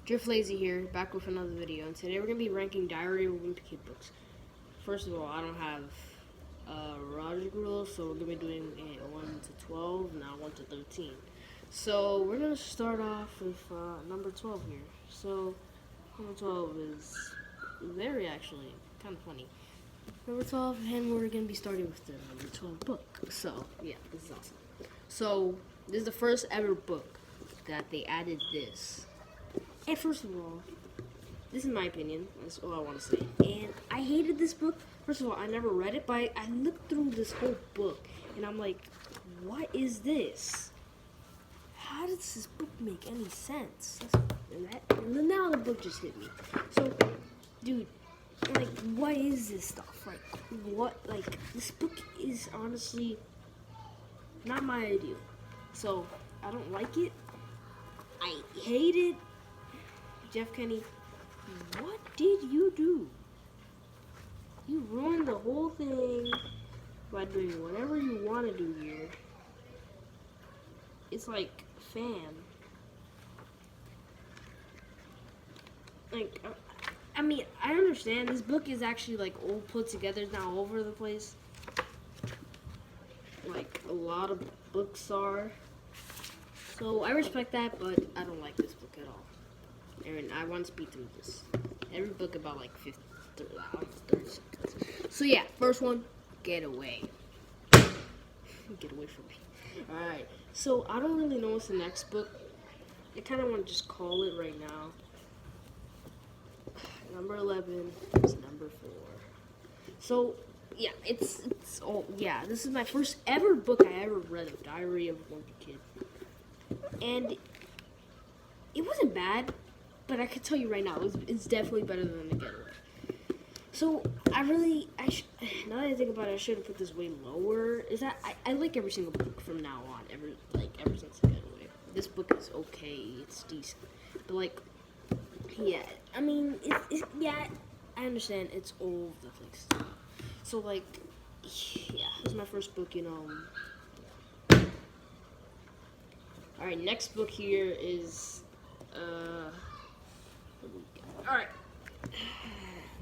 Drift Lazy here, back with another video, and today we're going to be ranking Diary of a Wimpy Kid books. First of all, I don't have Roger rule, so we're going to be doing a 1 to 12, now 1 to 13. So we're going to start off with number 12 here. So number 12 is very actually kind of funny. Number 12, and we're going to be starting with the number 12 book. So yeah, this is awesome. So this is the first ever book that they added this. And first of all, this is my opinion. That's all I want to say. And I hated this book. First of all, I never read it, but I looked through this whole book, and I'm like, what is this? How does this book make any sense? And then now the book just hit me. So, dude, like, what is this stuff? Like, what? Like, this book is honestly not my ideal. So, I don't like it. I hate it. Jeff Kenny, what did you do? You ruined the whole thing by doing whatever you want to do here. It's like, fam. Like, I mean, I understand this book is actually like all put together, it's not all over the place. Like a lot of books are. So I respect that, but I don't like this book at all. And I want to speed through this. Every book about like 30 seconds. So yeah, first one, get away. Get away from me. Alright, so I don't really know what's the next book. I kind of want to just call it right now. Number 11 is number 4. So yeah, it's all, yeah, this is my first ever book I ever read of Diary of a Wimpy Kid. And it wasn't bad. But I can tell you right now, it's definitely better than The Getaway. So, now that I think about it, I should have put this way lower. Is that, I like every single book from now on, ever since The Getaway. This book is okay, it's decent. But, like, yeah, I mean, yeah, I understand, it's all over the place. So, like, yeah, this is my first book, you know. Alright, next book here is, alright,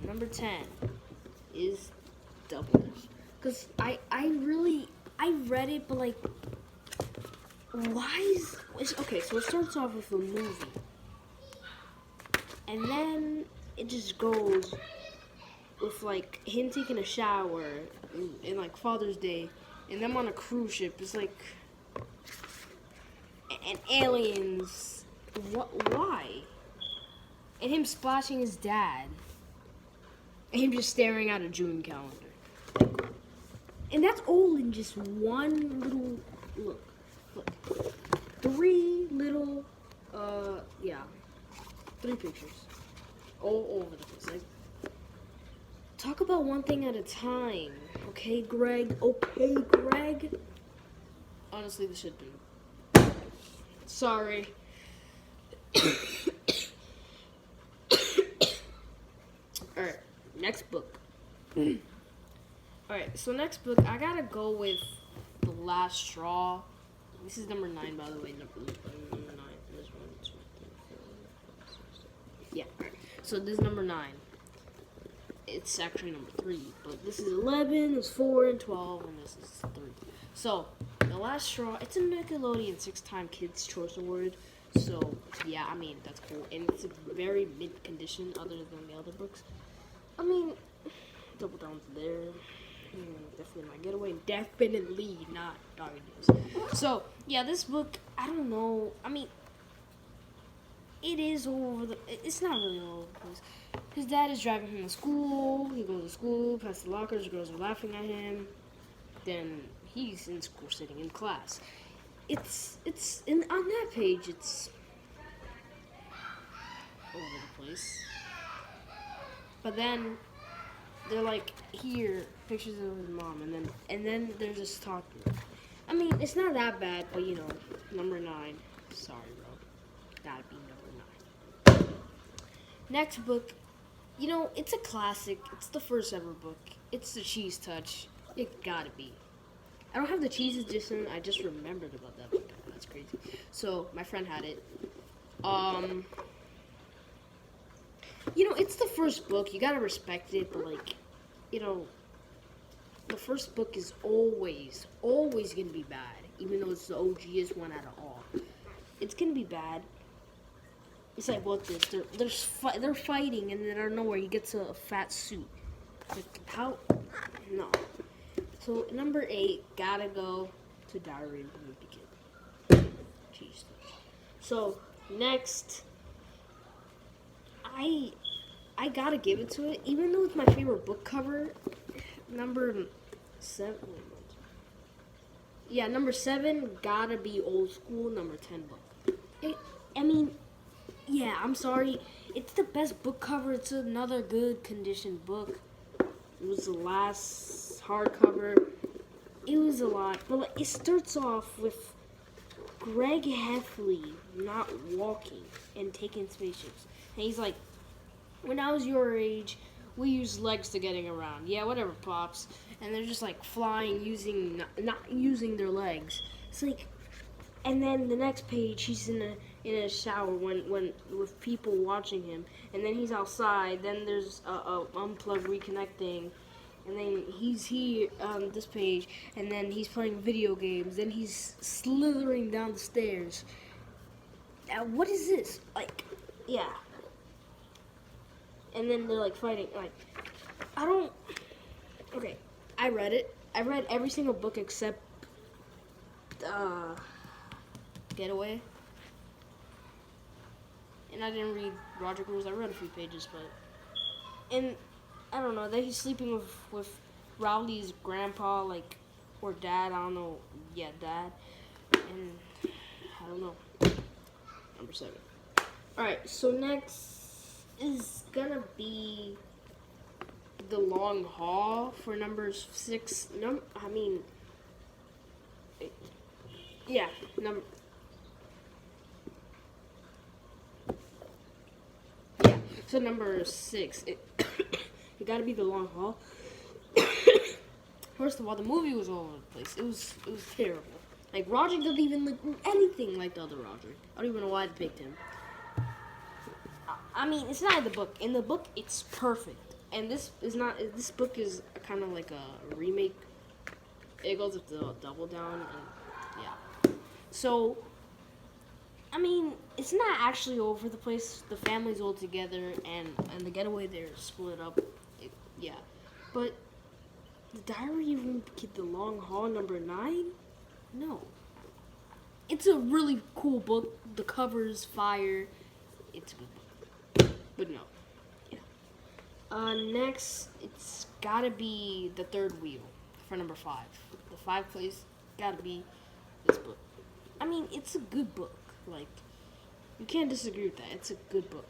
number 10 is Double Dash. Because I read it, but like, why is, okay, so it starts off with a movie. And then it just goes with like him taking a shower and like Father's Day. And them on a cruise ship. It's like, and aliens, why? And him splashing his dad. And him just staring at a June calendar. And that's all in just one little, look. 3 little, 3 pictures. All over the place. Like, talk about one thing at a time. Okay, Greg? Okay, Greg? Honestly, this should be. Sorry. Alright, next book. Alright, so next book, I gotta go with The Last Straw. This is number 9, by the way. Number 9. This one, 2, 3, 4, 5, 6, 7. Yeah, alright. So this is number 9. It's actually number 3, but this is 11, this is 4, and 12, and this is 3. So, The Last Straw, it's a Nickelodeon 6-time Kids' Choice Award. So, yeah, I mean, that's cool. And it's a very mid-condition other than the other books. I mean, Double Down's there. Definitely My Getaway. Definitely not Dog News. So, yeah, this book, I don't know. I mean, it is all over the... It's not really all over the place. His dad is driving him to school. He goes to school, past the lockers. The girls are laughing at him. Then he's in school sitting in class. It's on that page, it's all over the place. But then they're like, here, pictures of his mom, and then they're just talking. I mean, it's not that bad, but you know, number 9. Sorry, bro. Gotta be number 9. Next book, you know, it's a classic. It's the first ever book. It's The Cheese Touch. It gotta be. I don't have the cheese edition. I just remembered about that book. That's crazy. So my friend had it. It's the first book. You gotta respect it, but like, you know, the first book is always gonna be bad, even though it's the OGest one out of all. It's gonna be bad. It's like what this? They're fighting, and then out of nowhere he gets a fat suit. Like how? No. So number 8, gotta go to Diary of a Wimpy Kid. Jeez. So next, I gotta give it to it, even though it's my favorite book cover. Number 7. Yeah, number 7 gotta be Old School. Number 10 book. Yeah, I'm sorry. It's the best book cover. It's another good conditioned book. It was the last hardcover. It was a lot, but like, it starts off with Greg Heffley not walking and taking spaceships, and he's like, "When I was your age, we used legs to getting around. Yeah, whatever, pops." And they're just like flying using not using their legs. It's like, and then the next page, he's in a shower when with people watching him, and then he's outside. Then there's a unplug reconnecting, and then he's here on this page, and then he's playing video games. Then he's slithering down the stairs. What is this? Like, yeah. And then they're like fighting. Like, I don't. Okay, I read it. I read every single book except Getaway. And I didn't read Roger Rules. I read a few pages, but I don't know that he's sleeping with Rowley's grandpa, like, or dad. I don't know. Yeah, dad. And I don't know. Number 7. All right. So next is gonna be The Long Haul for number 6. Yeah, number. Yeah, so number 6. It gotta be The Long Haul. First of all, the movie was all over the place. It was terrible. Like, Roger doesn't even look anything like the other Roger. I don't even know why they picked him. I mean, it's not in the book. In the book, it's perfect. And this is not. This book is kind of like a remake. It goes with the Double Down, and yeah. So, I mean, it's not actually all over the place. The family's all together, and the Getaway, they're split up. Yeah, but the Diary of a Wimpy Kid, The Long Haul, number 9. No, it's a really cool book. The cover's fire. It's a good book, but no. Next, it's gotta be The Third Wheel for number 5. The 5th place gotta be this book. I mean, it's a good book. Like, you can't disagree with that. It's a good book.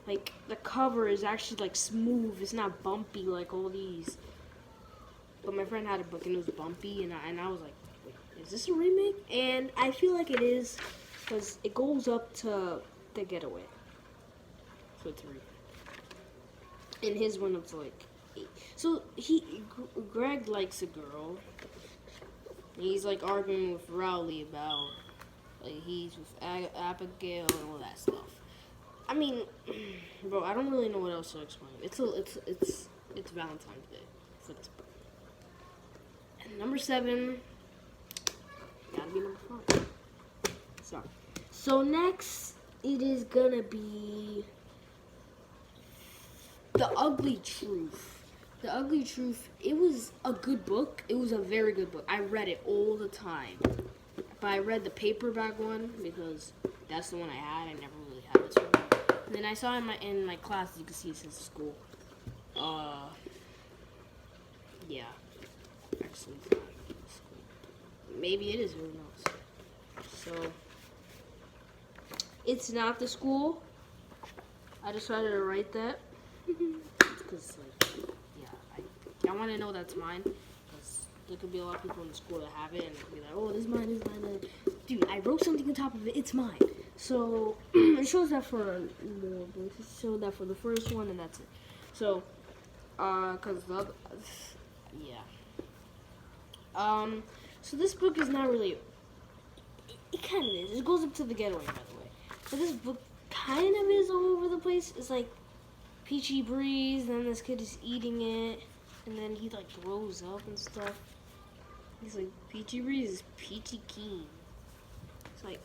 Like, the cover is actually, like, smooth. It's not bumpy like all these. But my friend had a book and it was bumpy, and I was like, wait, is this a remake? And I feel like it is, because it goes up to The Getaway. So it's a remake. In his one, it's like 8. So Greg likes a girl. He's like arguing with Rowley about, like, he's with Abigail and all that stuff. I mean, bro, I don't really know what else to explain. It's Valentine's Day. So it's, and number 7, gotta be number 5. Sorry. So next, it is gonna be The Ugly Truth. The Ugly Truth, it was a good book. It was a very good book. I read it all the time. But I read the paperback one because that's the one I had. I never really had this one. And then I saw it in my class. You can see it says school. Yeah. Actually, it's not school. Maybe it is. Who knows? So, it's not the school. I decided to write that. Because, like, yeah, I want to know that's mine. Because there could be a lot of people in the school that have it, and be like, oh, this is mine, this is mine. Dude, I wrote something on top of it, it's mine. So, it shows that for more books. It showed that for the first one, and that's it. So, because the other, yeah. So this book is not really, it kind of is. It goes up to The Getaway, by the way. But this book kind of is all over the place. It's like Peachy Breeze, then this kid is eating it, and then he like grows up and stuff. He's like, Peachy Breeze is Peachy Keen. It's like,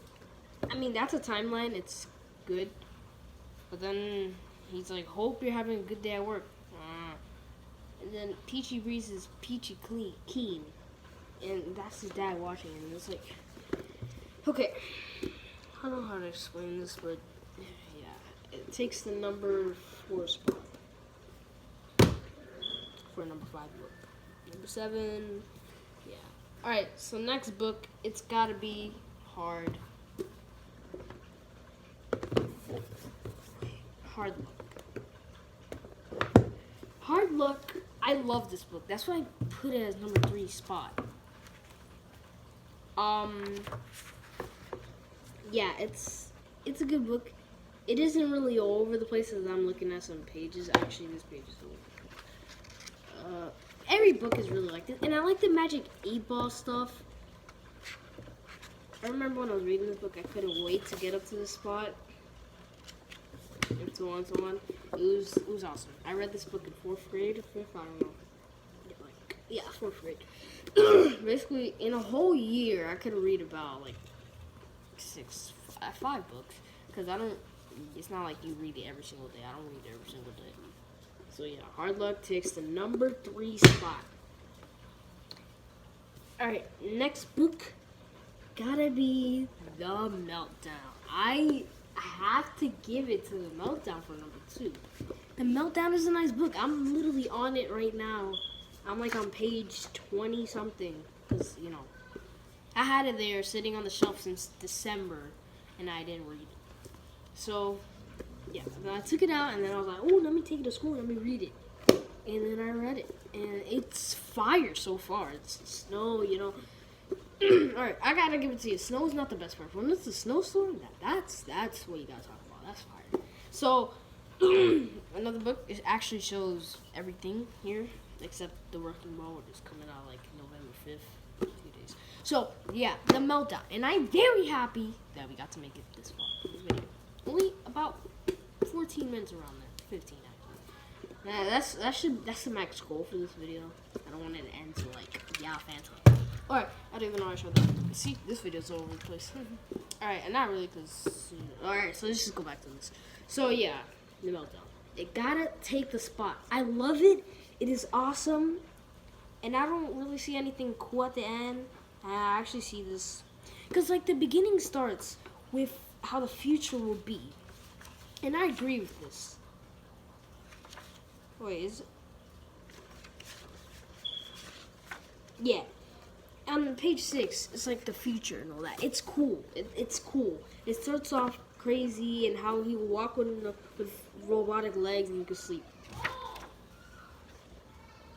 I mean, that's a timeline, it's good. But then he's like, hope you're having a good day at work. And then Peachy Breeze is Peachy Keen. And that's his dad watching, and it's like, okay, I don't know how to explain this, but yeah, it takes the number 4 spot for number 5 book. Number 7, yeah. Alright, so next book, it's gotta be Hard Luck. Hard Luck, I love this book. That's why I put it as number 3 spot. Yeah, it's a good book. It isn't really all over the place as I'm looking at some pages. Actually, this page is a little every book is really like this. And I like the Magic 8-Ball stuff. I remember when I was reading this book, I couldn't wait to get up to this spot. And so on, so on. It was awesome. I read this book in 4th grade or 5th, I don't know. Yeah, 4th grade. Basically, in a whole year, I could read about like 5 books. Because it's not like you read it every single day. I don't read it every single day. So yeah, Hard Luck takes the number 3 spot. Alright, next book, gotta be The Meltdown. I have to give it to The Meltdown for number 2. The Meltdown is a nice book. I'm literally on it right now. I'm like on page 20 something, because, you know, I had it there sitting on the shelf since December, and I didn't read it. So, yeah, then I took it out, and then I was like, oh, let me take it to school, let me read it. And then I read it, and it's fire so far. It's snow, you know. Alright, I gotta give it to you. Snow is not the best part. When it's a snowstorm, that's what you gotta talk about. That's fire. So, another book, it actually shows everything here. Except the Wrecking Ball, which is coming out like November 5th, 2 days. So, yeah, The Meltdown. And I'm very happy that we got to make it this far. This video. Only about 14 minutes around there. 15, actually. Yeah, that's the max goal for this video. I don't want it to end to, like, yeah, Phantom. Alright, I don't even know how I showed that. See, this video's all over the place. Alright, and not really, because... Alright, so let's just go back to this. So, yeah, The Meltdown. It gotta take the spot. I love it. It is awesome, and I don't really see anything cool at the end. I actually see this, because like the beginning starts with how the future will be, and I agree with this. Wait, is it? Yeah, on page 6, it's like the future and all that. It's cool. It's cool. It starts off crazy and how he will walk with robotic legs and you can sleep.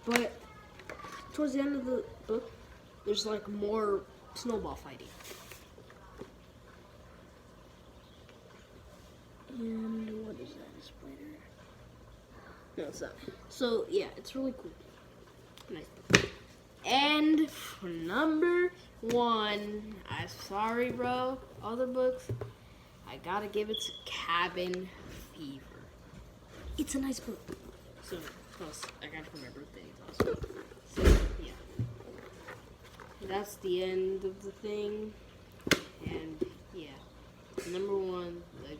But towards the end of the book, there's like more snowball fighting. And what is that? A spider? No, it's not. So yeah, it's really cool. Nice. And for number 1, I'm sorry, bro. Other books, I gotta give it to Cabin Fever. It's a nice book. So, plus, I got it for my birthday. It's awesome. So, yeah. That's the end of the thing. And, yeah. Number 1, like,